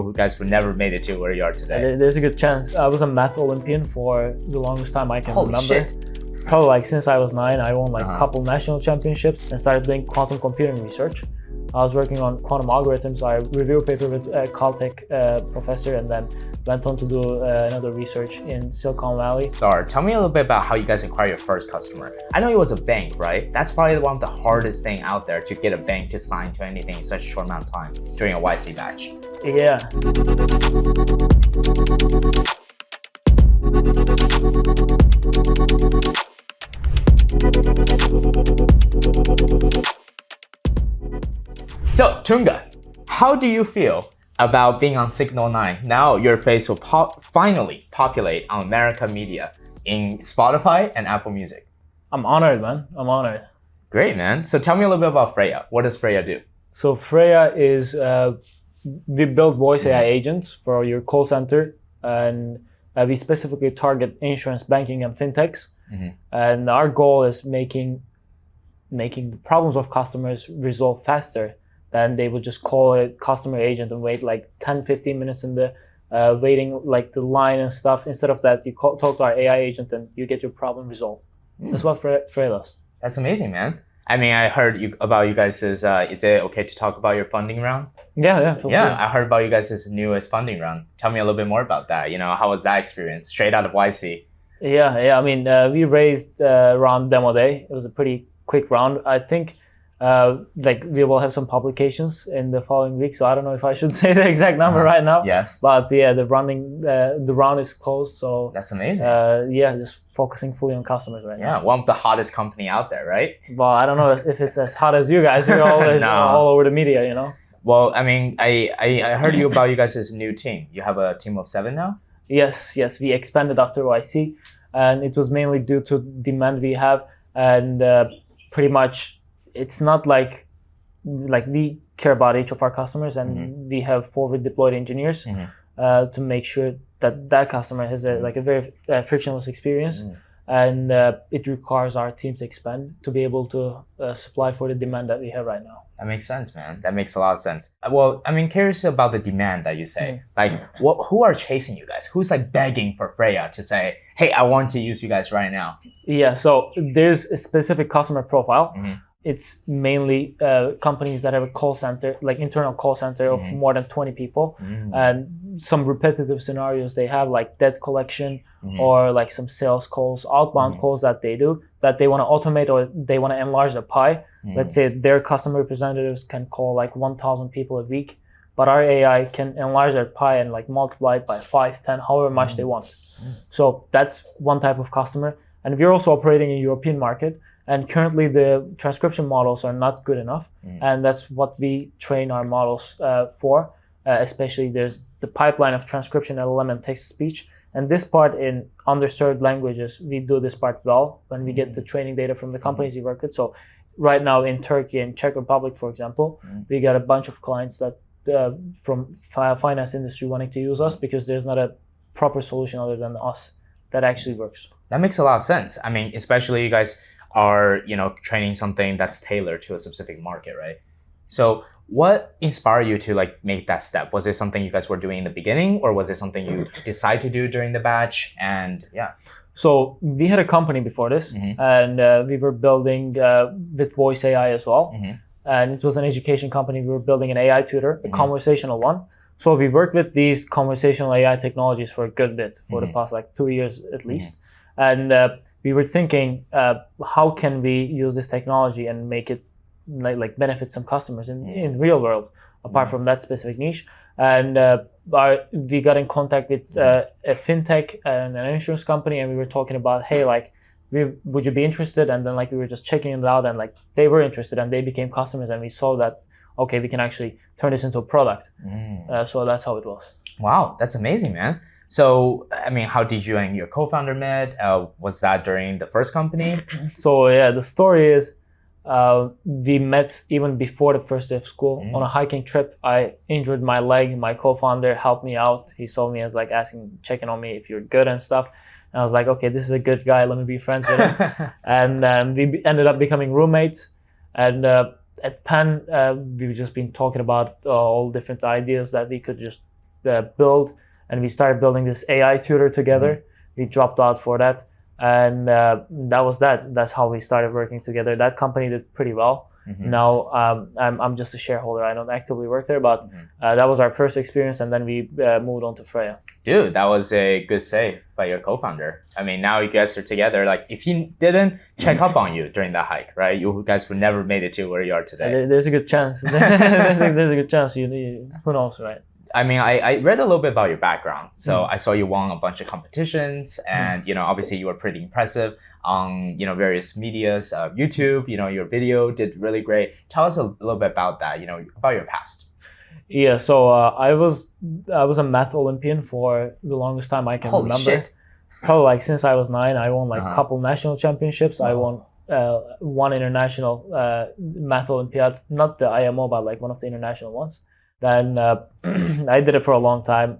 you guys would never made it to where you are today? There's a good chance. I was a Math Olympian for the longest time I can Holy remember. shit. Probably like since I was 9, I won like a couple national championships and started doing quantum computing research. I was working on quantum algorithms. I reviewed a paper with a Caltech professor and then went on to do another research in Silicon Valley. Tell me a little bit about how you guys acquired your first customer. I know it was a bank, right? That's probably one of the hardest thing out there to get a bank to sign to anything in such a short amount of time during a YC batch. Yeah. So, Tunga, how do you feel about being on Signal 9? Now your face will finally populate on America media in Spotify and Apple Music. I'm honored, man. I'm honored. Great, man. So tell me a little bit about Freya. What does Freya do? So Freya is, we build voice AI agents for your call center, and we specifically target insurance, banking, and fintechs. And our goal is making the problems of customers resolve faster than they would just call a customer agent and wait like 10-15 minutes in the waiting like the line and stuff. Instead of that, you talk to our AI agent and you get your problem resolved. That's what Freya does. That's amazing, man. I mean, I heard about you guys' is it okay to talk about your funding round? Yeah. I heard about you guys' newest funding round. Tell me a little bit more about that. You know, how was that experience? Straight out of YC. Yeah. I mean, we raised around demo day. It was a pretty quick round. I think like we will have some publications in the following week, so I don't know if I should say the exact number right now. Yes. But yeah, the round is closed, so that's amazing. Yeah, just focusing fully on customers right now. Yeah, one of the hottest company out there, right? Well, I don't know if it's as hot as you guys. You're always all over the media, you know. Well, I mean, I heard about you guys' new team. You have a team of 7 now? Yes, we expanded after YC, and it was mainly due to demand we have, and pretty much it's not like we care about each of our customers, and we have forward deployed engineers to make sure that customer has a very frictionless experience, and it requires our team to expand to be able to supply for the demand that we have right now. That makes sense, man. That makes a lot of sense. Well, I mean, curious about the demand that you say. Like, who are chasing you guys? Who's like begging for Freya to say, hey, I want to use you guys right now? Yeah, so there's a specific customer profile. It's mainly companies that have a call center, like internal call center of more than 20 people. And some repetitive scenarios they have, like debt collection or like some sales calls, outbound calls that they do, that they want to automate or they want to enlarge the pie. Let's say their customer representatives can call like 1,000 people a week, but our AI can enlarge their pie and like multiply it by 5, 10, however much they want. So that's one type of customer. And we're also operating in European market. And currently the transcription models are not good enough. And that's what we train our models for. Especially there's the pipeline of transcription, LLM, and text-to-speech. And this part in underserved languages, we do this part well when we get the training data from the companies we work with. So right now in Turkey and Czech Republic, for example, we got a bunch of clients that from finance industry wanting to use us because there's not a proper solution other than us that actually works. That makes a lot of sense. I mean, especially you guys are, training something that's tailored to a specific market, right? So what inspired you to like make that step? Was it something you guys were doing in the beginning, or was it something you decided to do during the batch? And yeah. So we had a company before this, and we were building with voice AI as well. And it was an education company. We were building an AI tutor, a conversational one. So we worked with these conversational AI technologies for a good bit, for the past like 2 years at least. And we were thinking, how can we use this technology and make it like benefit some customers in real world, apart from that specific niche. And we got in contact with a fintech and an insurance company, and we were talking about, hey, like, would you be interested? And then like we were just checking it out, and like they were interested, and they became customers, and we saw that, okay, we can actually turn this into a product. So that's how it was. Wow, that's amazing, man. So, I mean, how did you and your co-founder met? Was that during the first company? So yeah, the story is we met even before the first day of school on a hiking trip. I injured my leg. My co-founder helped me out. He saw me as like checking on me if you're good and stuff. And I was like, okay, this is a good guy. Let me be friends with him. And we ended up becoming roommates. And at Penn, we've just been talking about all different ideas that we could just build, and we started building this AI tutor together. We dropped out for that, and that was that. That's how we started working together. That company did pretty well. Now I'm just a shareholder. I don't actively work there, but that was our first experience, and then we moved on to Freya. Dude, that was a good save by your co-founder. I mean, now you guys are together. Like, if he didn't check up on you during that hike, right, you guys would never made it to where you are today. There's a good chance. there's a good chance. You who knows, right? I mean, I read a little bit about your background. So I saw you won a bunch of competitions, and obviously you were pretty impressive on various medias, YouTube. Your video did really great. Tell us a little bit about that. About your past. Yeah, so I was a Math Olympian for the longest time I can Holy remember. Shit. Probably like since I was 9, I won like a couple national championships. I won one international Math Olympiad, not the IMO, but like one of the international ones. Then I did it for a long time,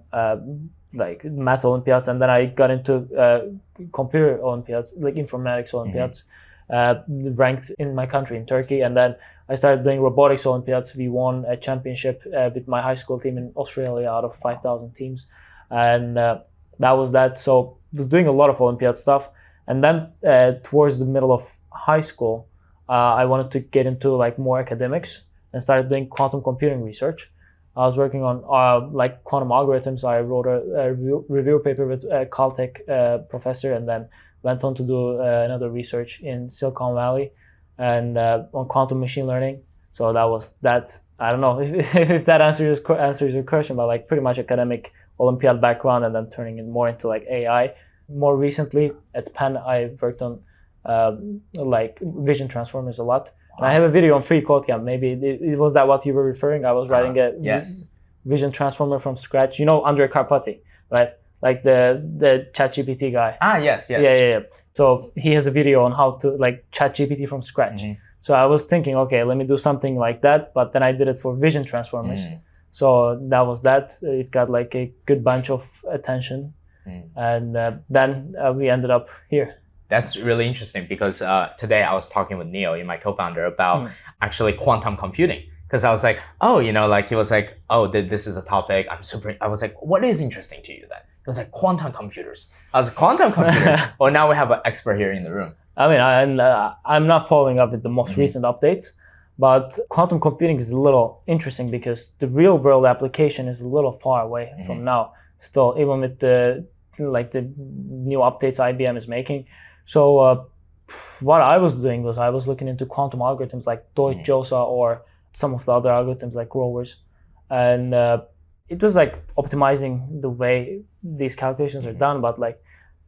like Math Olympiads, and then I got into computer Olympiads, like informatics Olympiads, ranked in my country, in Turkey. And then I started doing robotics Olympiads. We won a championship with my high school team in Australia out of 5,000 teams. And that was that. So I was doing a lot of Olympiad stuff. And then towards the middle of high school, I wanted to get into like more academics and started doing quantum computing research. I was working on like quantum algorithms. I wrote a review paper with a Caltech professor, and then went on to do another research in Silicon Valley and on quantum machine learning. So that was that. I don't know if that answers your question, but like pretty much academic Olympiad background, and then turning it more into like AI. More recently at Penn, I worked on like vision transformers a lot. And I have a video on Free Code Camp. Maybe it was that what you were referring? I was writing a vision transformer from scratch. Andre Karpathy, right? Like the ChatGPT guy. Yes. Yeah. So he has a video on how to like ChatGPT from scratch. So I was thinking, okay, let me do something like that. But then I did it for vision transformers. So that was that. It got like a good bunch of attention. And then we ended up here. That's really interesting because today I was talking with Neil, my co-founder, about actually quantum computing. Because I was like, he was like, this is a topic. I was like, what is interesting to you then? He was like, quantum computers. I was like, quantum computers? Well, now we have an expert here in the room. I mean, I'm not following up with the most recent updates, but quantum computing is a little interesting because the real world application is a little far away from now. Still, even with the new updates IBM is making. So what I was doing was I was looking into quantum algorithms like Deutsch-Josa or some of the other algorithms like Grover's. And it was like optimizing the way these calculations are done, but like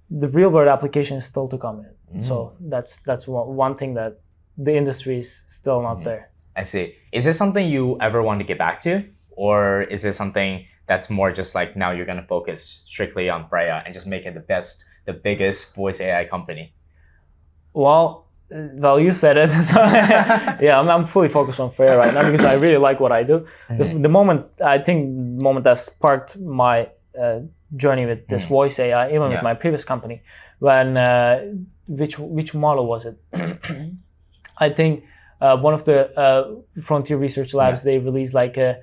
the real world application is still to come in. So that's one thing that the industry is still not there. I see. Is this something you ever want to get back to? Or is it something that's more just like now you're going to focus strictly on Freya and just make it the biggest voice AI company? Well, you said it. So, yeah, I'm fully focused on Freya right now because I really like what I do. The moment that sparked my journey with this voice AI, even with my previous company, when which model was it? I think one of the frontier research labs, they released like a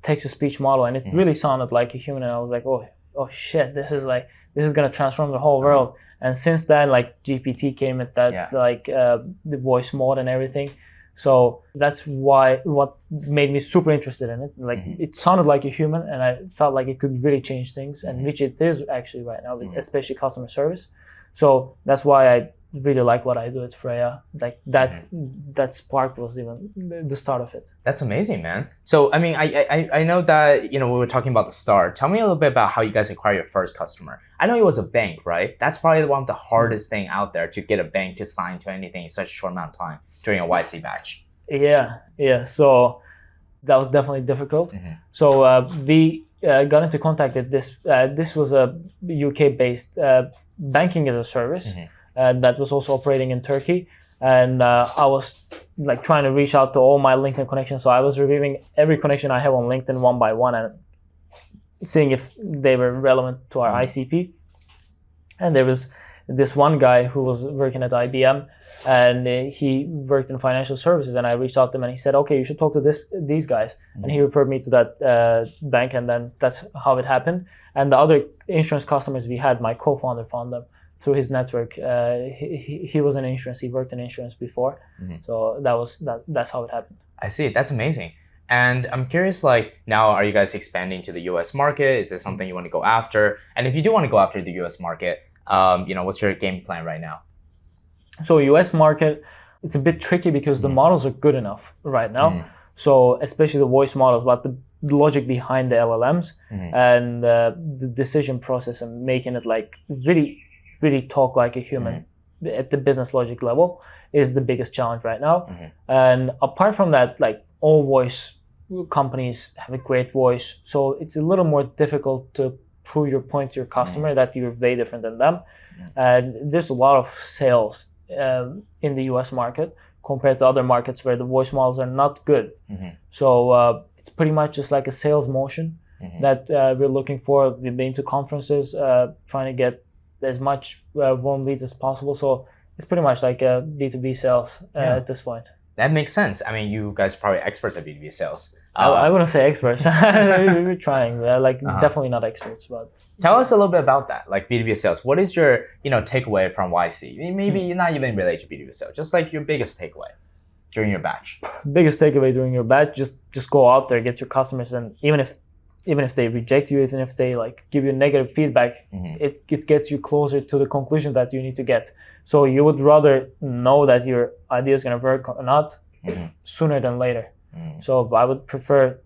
text-to-speech model, and it really sounded like a human, and I was like, oh shit, this is gonna transform the whole world. And since then, like GPT came at that, like the voice mode and everything. So that's what made me super interested in it. Like it sounded like a human, and I felt like it could really change things, and which it is actually right now, especially customer service. So that's why I really like what I do at Freya. Like that spark was even the start of it. That's amazing, man. So I mean, I know that we were talking about the start. Tell me a little bit about how you guys acquired your first customer. I know it was a bank, right? That's probably one of the hardest thing out there, to get a bank to sign to anything in such a short amount of time during a YC batch. Yeah. So that was definitely difficult. So we got into contact with this. This was a UK-based banking as a service. That was also operating in Turkey, and I was like trying to reach out to all my LinkedIn connections. So I was reviewing every connection I have on LinkedIn one by one and seeing if they were relevant to our ICP. And there was this one guy who was working at IBM, and he worked in financial services, and I reached out to him and he said, okay, you should talk to these guys. And he referred me to that bank, and then that's how it happened. And the other insurance customers we had, my co-founder found them through his network. He was in insurance, he worked in insurance before. So that's how it happened. I see, that's amazing. And I'm curious, like, now are you guys expanding to the US market? Is this something you want to go after? And if you do want to go after the US market, what's your game plan right now? So US market, it's a bit tricky because the models are good enough right now. So especially the voice models, but the logic behind the LLMs and the decision process and making it like really talk like a human at the business logic level is the biggest challenge right now. And apart from that, like all voice companies have a great voice, so it's a little more difficult to prove your point to your customer that you're way different than them. And there's a lot of sales in the US market compared to other markets where the voice models are not good. So it's pretty much just like a sales motion that we're looking for. We've been to conferences trying to get as much warm leads as possible. So it's pretty much like a B2B sales at this point. That makes sense. I mean, you guys are probably experts at B2B sales. I wouldn't say experts. We're trying. Definitely not experts. But tell us a little bit about that, like B2B sales. What is your, takeaway from YC? Maybe you're not even related to B2B sales. Just like your biggest takeaway during your batch. Biggest takeaway during your batch: just go out there, get your customers, and even if they reject you, even if they like give you negative feedback, it gets you closer to the conclusion that you need to get. So you would rather know that your idea is going to work or not sooner than later. So I would prefer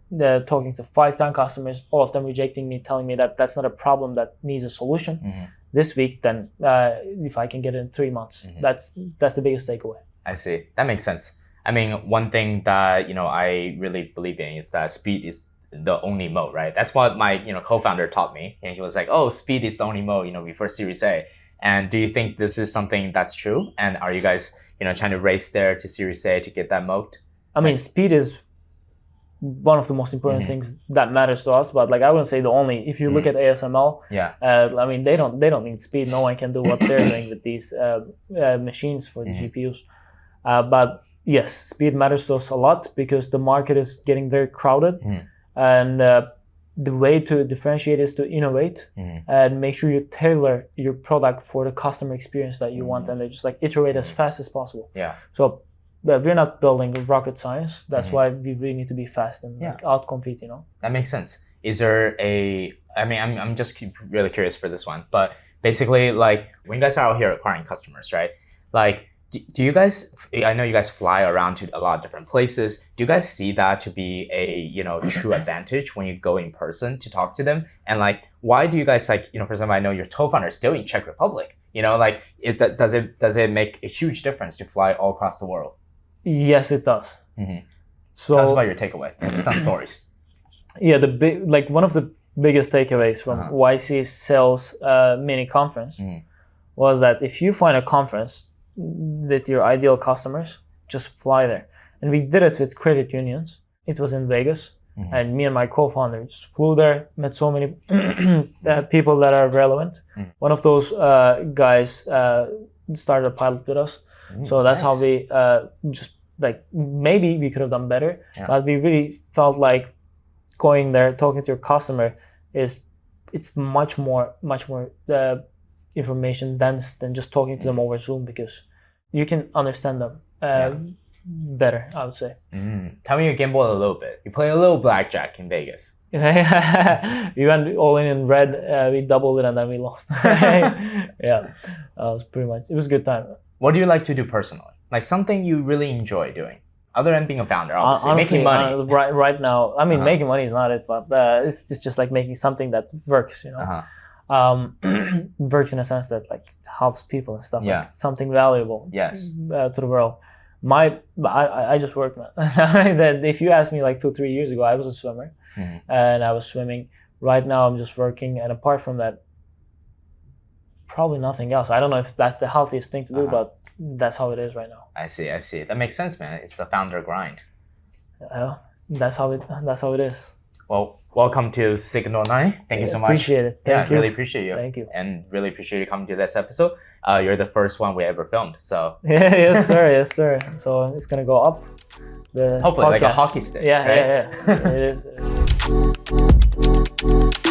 talking to 5-10 customers, all of them rejecting me, telling me that that's not a problem that needs a solution this week, than if I can get it in 3 months. That's the biggest takeaway. I see. That makes sense. I mean, one thing that I really believe in is that speed is the only mode, right? That's what my co-founder taught me, and he was like, "Oh, speed is the only mode, before Series A." And do you think this is something that's true? And are you guys trying to race there to Series A to get that mode? I mean, speed is one of the most important things that matters to us, but like I wouldn't say the only. If you look at ASML, I mean they don't need speed. No one can do what they're doing with these machines for the GPUs. But yes, speed matters to us a lot because the market is getting very crowded. And the way to differentiate is to innovate and make sure you tailor your product for the customer experience that you want, and they just like iterate as fast as possible. So we're not building rocket science. That's why we really need to be fast and like outcompete. That makes sense. Is there I'm just really curious for this one, but basically, like when you guys are out here acquiring customers, right? Like, do you guys, I know you guys fly around to a lot of different places. Do you guys see that to be a, true advantage when you go in person to talk to them? And like, why do you guys for example, I know your co-founder is still in Czech Republic, does it make a huge difference to fly all across the world? Yes, it does. So tell us about your takeaway. Some stories. Yeah, one of the biggest takeaways from YC Sales mini conference was that if you find a conference with your ideal customers, just fly there. And we did it with credit unions. It was in Vegas, and me and my co-founder just flew there, met so many people that are relevant. One of those guys started a pilot with us. So that's how we just like, maybe we could have done better, but we really felt like going there, talking to your customer it's much more information dense than just talking to them over Zoom, because you can understand them better, I would say. Tell me you gamble a little bit. You play a little blackjack in Vegas. We went all in red, we doubled it, and then we lost. It was pretty much, it was a good time. What do you like to do personally? Like something you really enjoy doing? Other than being a founder, obviously, honestly, making money. Right now, I mean, making money is not it, but it's just like making something that works, works in a sense that like helps people and stuff, like something valuable to the world. I just work, man. That if you asked me like 2-3 years ago, I was a swimmer and I was swimming. Right now I'm just working, and apart from that, probably nothing else. I don't know if that's the healthiest thing to do, but that's how it is right now. I see. That makes sense, man. It's the founder grind. That's how it is. Well, welcome to Signal 9. Thank you so much. Appreciate it. Thank you. Really appreciate you. Thank you. And really appreciate you coming to this episode. You're the first one we ever filmed, so. Yes, sir. Yes, sir. So it's going to go up. The hopefully, podcast. like a hockey stick. Yeah, right? yeah. It is.